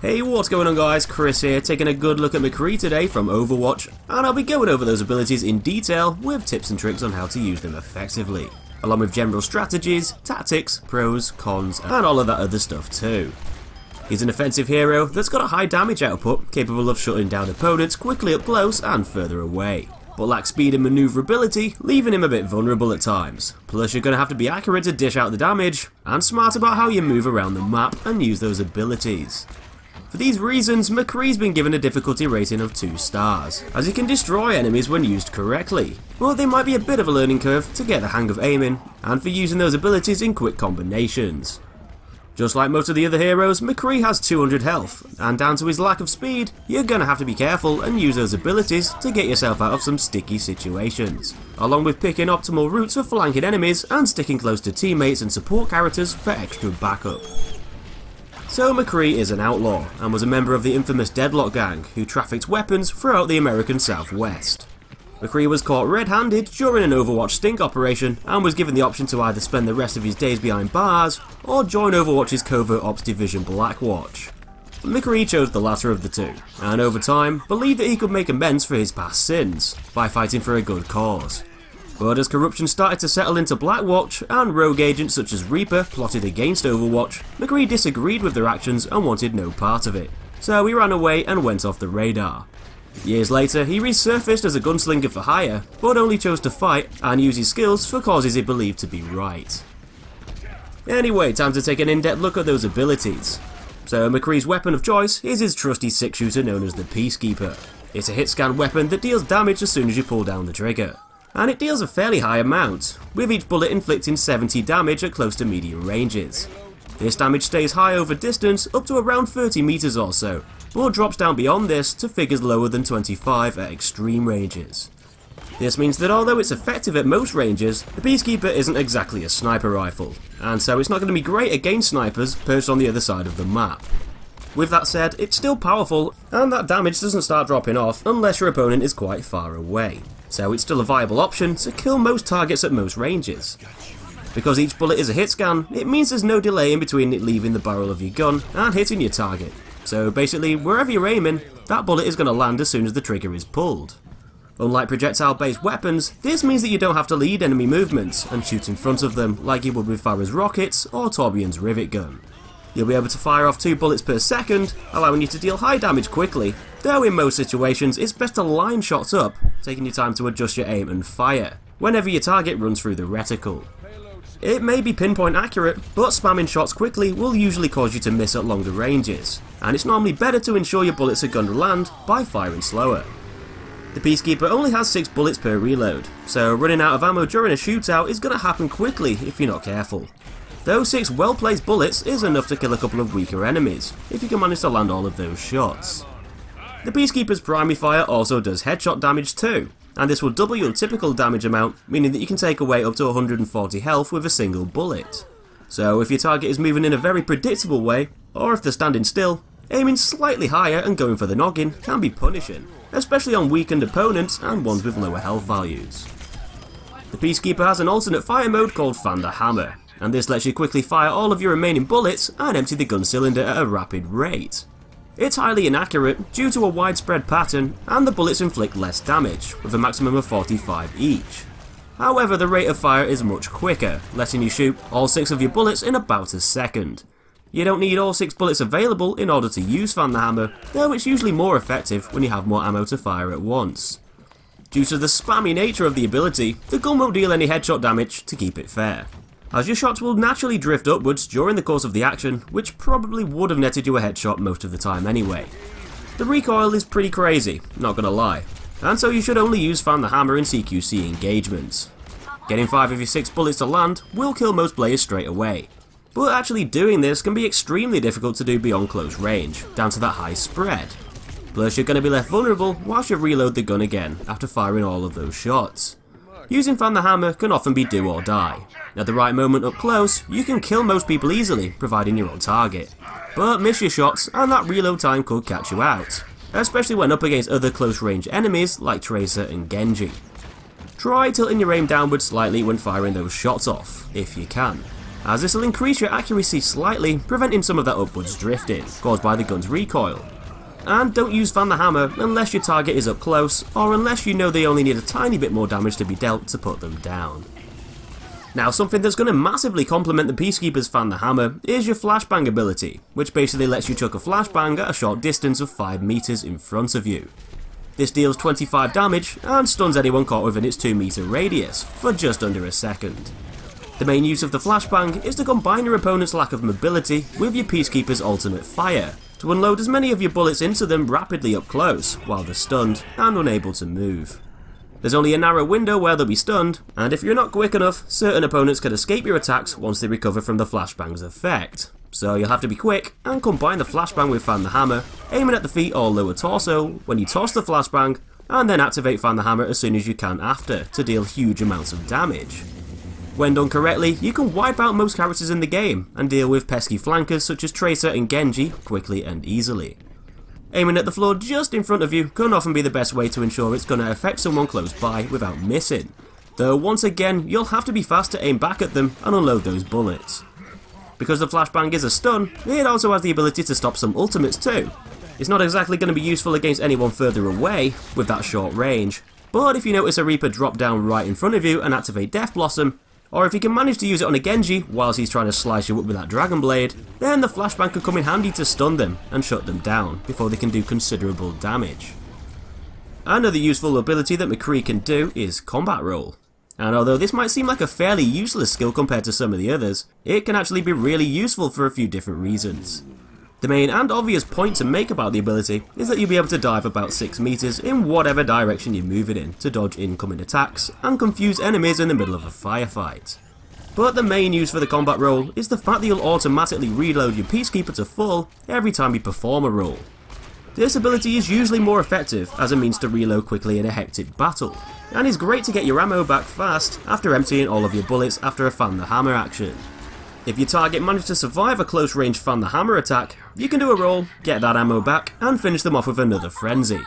Hey, what's going on guys, Chris here, taking a good look at McCree today from Overwatch, and I'll be going over those abilities in detail with tips and tricks on how to use them effectively, along with general strategies, tactics, pros, cons, and all of that other stuff too. He's an offensive hero that's got a high damage output, capable of shutting down opponents quickly up close and further away, but lacks speed and maneuverability, leaving him a bit vulnerable at times. Plus you're going to have to be accurate to dish out the damage, and smart about how you move around the map and use those abilities. For these reasons, McCree's been given a difficulty rating of 2 stars, as he can destroy enemies when used correctly, but there might be a bit of a learning curve to get the hang of aiming, and for using those abilities in quick combinations. Just like most of the other heroes, McCree has 200 health, and down to his lack of speed, you're gonna have to be careful and use those abilities to get yourself out of some sticky situations, along with picking optimal routes for flanking enemies and sticking close to teammates and support characters for extra backup. So McCree is an outlaw, and was a member of the infamous Deadlock gang, who trafficked weapons throughout the American Southwest. McCree was caught red-handed during an Overwatch sting operation, and was given the option to either spend the rest of his days behind bars, or join Overwatch's covert ops division Blackwatch. McCree chose the latter of the two, and over time, believed that he could make amends for his past sins, by fighting for a good cause. But as corruption started to settle into Blackwatch, and rogue agents such as Reaper plotted against Overwatch, McCree disagreed with their actions and wanted no part of it, so he ran away and went off the radar. Years later, he resurfaced as a gunslinger for hire, but only chose to fight and use his skills for causes he believed to be right. Anyway, time to take an in-depth look at those abilities. So McCree's weapon of choice is his trusty 6-shooter known as the Peacekeeper. It's a hit-scan weapon that deals damage as soon as you pull down the trigger, and it deals a fairly high amount, with each bullet inflicting 70 damage at close to medium ranges. This damage stays high over distance up to around 30 meters or so, but drops down beyond this to figures lower than 25 at extreme ranges. This means that although it's effective at most ranges, the Peacekeeper isn't exactly a sniper rifle, and so it's not going to be great against snipers perched on the other side of the map. With that said, it's still powerful, and that damage doesn't start dropping off unless your opponent is quite far away, so it's still a viable option to kill most targets at most ranges. Because each bullet is a hit scan, it means there's no delay in between it leaving the barrel of your gun and hitting your target. So basically, wherever you're aiming, that bullet is going to land as soon as the trigger is pulled. Unlike projectile-based weapons, this means that you don't have to lead enemy movements and shoot in front of them like you would with Farah's rockets or Torbjorn's rivet gun. You'll be able to fire off 2 bullets per second, allowing you to deal high damage quickly, though in most situations it's best to line shots up, taking your time to adjust your aim and fire, whenever your target runs through the reticle. It may be pinpoint accurate, but spamming shots quickly will usually cause you to miss at longer ranges, and it's normally better to ensure your bullets are going to land by firing slower. The Peacekeeper only has 6 bullets per reload, so running out of ammo during a shootout is going to happen quickly if you're not careful. Those 6 well-placed bullets is enough to kill a couple of weaker enemies, if you can manage to land all of those shots. The Peacekeeper's primary fire also does headshot damage too, and this will double your typical damage amount, meaning that you can take away up to 140 health with a single bullet. So if your target is moving in a very predictable way, or if they're standing still, aiming slightly higher and going for the noggin can be punishing, especially on weakened opponents and ones with lower health values. The Peacekeeper has an alternate fire mode called Fan the Hammer, and this lets you quickly fire all of your remaining bullets and empty the gun cylinder at a rapid rate. It's highly inaccurate due to a widespread pattern, and the bullets inflict less damage, with a maximum of 45 each. However, the rate of fire is much quicker, letting you shoot all 6 of your bullets in about a second. You don't need all 6 bullets available in order to use Fan the Hammer, though it's usually more effective when you have more ammo to fire at once. Due to the spammy nature of the ability, the gun won't deal any headshot damage to keep it fair, as your shots will naturally drift upwards during the course of the action, which probably would have netted you a headshot most of the time anyway. The recoil is pretty crazy, not gonna lie, and so you should only use Fan the Hammer in CQC engagements. Getting 5 of your 6 bullets to land will kill most players straight away, but actually doing this can be extremely difficult to do beyond close range, down to that high spread. Plus you're going to be left vulnerable whilst you reload the gun again after firing all of those shots. Using Fan the Hammer can often be do or die. At the right moment up close, you can kill most people easily, providing you're on target. But miss your shots and that reload time could catch you out, especially when up against other close range enemies like Tracer and Genji. Try tilting your aim downwards slightly when firing those shots off, if you can. as this will increase your accuracy slightly, preventing some of that upwards drifting caused by the gun's recoil. And don't use Fan the Hammer unless your target is up close, or unless you know they only need a tiny bit more damage to be dealt to put them down. Now, something that's going to massively complement the Peacekeeper's Fan the Hammer is your Flashbang ability, which basically lets you chuck a flashbang at a short distance of 5 meters in front of you. This deals 25 damage and stuns anyone caught within its 2 meter radius for just under a second. The main use of the flashbang is to combine your opponent's lack of mobility with your Peacekeeper's ultimate fire, to unload as many of your bullets into them rapidly up close while they're stunned and unable to move. There's only a narrow window where they'll be stunned, and if you're not quick enough, certain opponents can escape your attacks once they recover from the flashbang's effect. So you'll have to be quick and combine the flashbang with Fan the Hammer, aiming at the feet or lower torso when you toss the flashbang, and then activate Fan the Hammer as soon as you can after to deal huge amounts of damage. When done correctly, you can wipe out most characters in the game and deal with pesky flankers such as Tracer and Genji quickly and easily. Aiming at the floor just in front of you can often be the best way to ensure it's going to affect someone close by without missing, though once again you'll have to be fast to aim back at them and unload those bullets. Because the flashbang is a stun, it also has the ability to stop some ultimates too. It's not exactly going to be useful against anyone further away with that short range, but if you notice a Reaper drop down right in front of you and activate Death Blossom, or if you can manage to use it on a Genji whilst he's trying to slice you up with that Dragon Blade, then the flashbang can come in handy to stun them and shut them down before they can do considerable damage. Another useful ability that McCree can do is Combat Roll. And although this might seem like a fairly useless skill compared to some of the others, it can actually be really useful for a few different reasons. The main and obvious point to make about the ability is that you'll be able to dive about 6 meters in whatever direction you're moving in to dodge incoming attacks and confuse enemies in the middle of a firefight. But the main use for the combat roll is the fact that you'll automatically reload your Peacekeeper to full every time you perform a roll. This ability is usually more effective as a means to reload quickly in a hectic battle, and is great to get your ammo back fast after emptying all of your bullets after a Fan the Hammer action. If your target managed to survive a close range Fan the Hammer attack, you can do a roll, get that ammo back, and finish them off with another frenzy.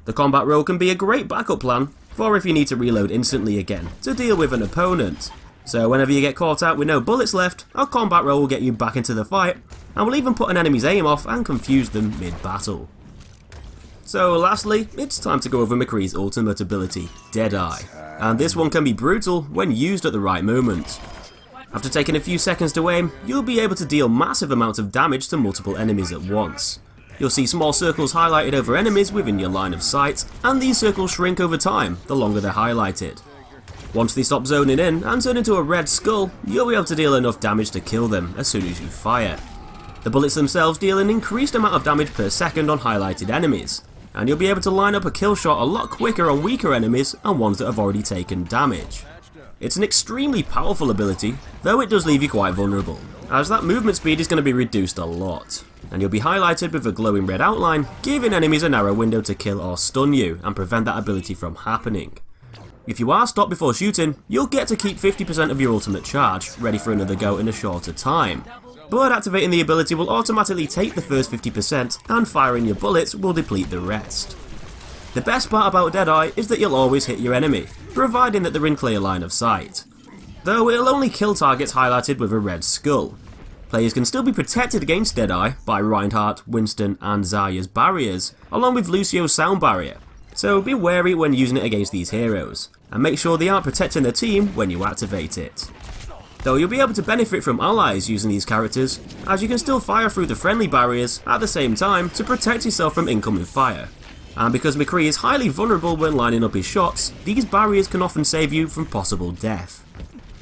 The combat roll can be a great backup plan for if you need to reload instantly again to deal with an opponent. So whenever you get caught out with no bullets left, a combat roll will get you back into the fight, and will even put an enemy's aim off and confuse them mid-battle. So lastly, it's time to go over McCree's ultimate ability, Deadeye, and this one can be brutal when used at the right moment. After taking a few seconds to aim, you'll be able to deal massive amounts of damage to multiple enemies at once. You'll see small circles highlighted over enemies within your line of sight, and these circles shrink over time the longer they're highlighted. Once they stop zoning in and turn into a red skull, you'll be able to deal enough damage to kill them as soon as you fire. The bullets themselves deal an increased amount of damage per second on highlighted enemies, and you'll be able to line up a kill shot a lot quicker on weaker enemies and ones that have already taken damage. It's an extremely powerful ability, though it does leave you quite vulnerable, as that movement speed is going to be reduced a lot, and you'll be highlighted with a glowing red outline, giving enemies a narrow window to kill or stun you and prevent that ability from happening. If you are stopped before shooting, you'll get to keep 50% of your ultimate charge, ready for another go in a shorter time, but activating the ability will automatically take the first 50% and firing your bullets will deplete the rest. The best part about Deadeye is that you'll always hit your enemy, providing that they're in clear line of sight, though it'll only kill targets highlighted with a red skull. Players can still be protected against Deadeye by Reinhardt, Winston and Zarya's barriers, along with Lucio's sound barrier, so be wary when using it against these heroes, and make sure they aren't protecting their team when you activate it. Though you'll be able to benefit from allies using these characters, as you can still fire through the friendly barriers at the same time to protect yourself from incoming fire. And because McCree is highly vulnerable when lining up his shots, these barriers can often save you from possible death.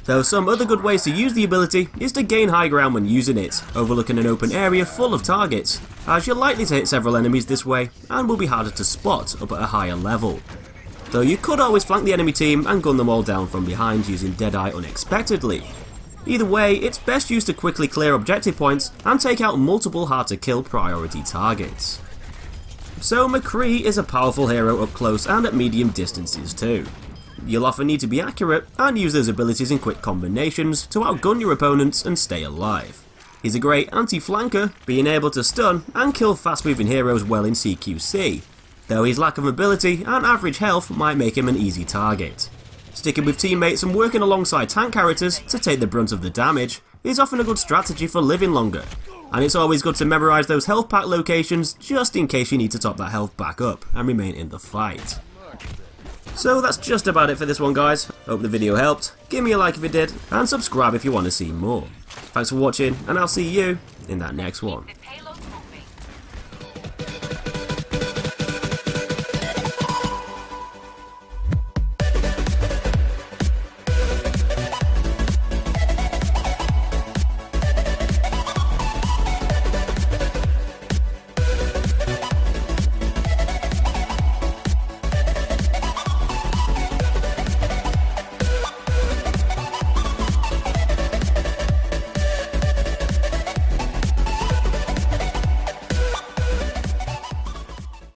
Though some other good ways to use the ability is to gain high ground when using it, overlooking an open area full of targets, as you're likely to hit several enemies this way and will be harder to spot up at a higher level. Though you could always flank the enemy team and gun them all down from behind using Deadeye unexpectedly. Either way, it's best used to quickly clear objective points and take out multiple hard to kill priority targets. So McCree is a powerful hero up close and at medium distances too. You'll often need to be accurate and use those abilities in quick combinations to outgun your opponents and stay alive. He's a great anti-flanker, being able to stun and kill fast moving heroes well in CQC, though his lack of mobility and average health might make him an easy target. Sticking with teammates and working alongside tank characters to take the brunt of the damage is often a good strategy for living longer, and it's always good to memorise those health pack locations just in case you need to top that health back up and remain in the fight. So that's just about it for this one, guys. Hope the video helped. Give me a like if it did, and subscribe if you want to see more. Thanks for watching, and I'll see you in that next one.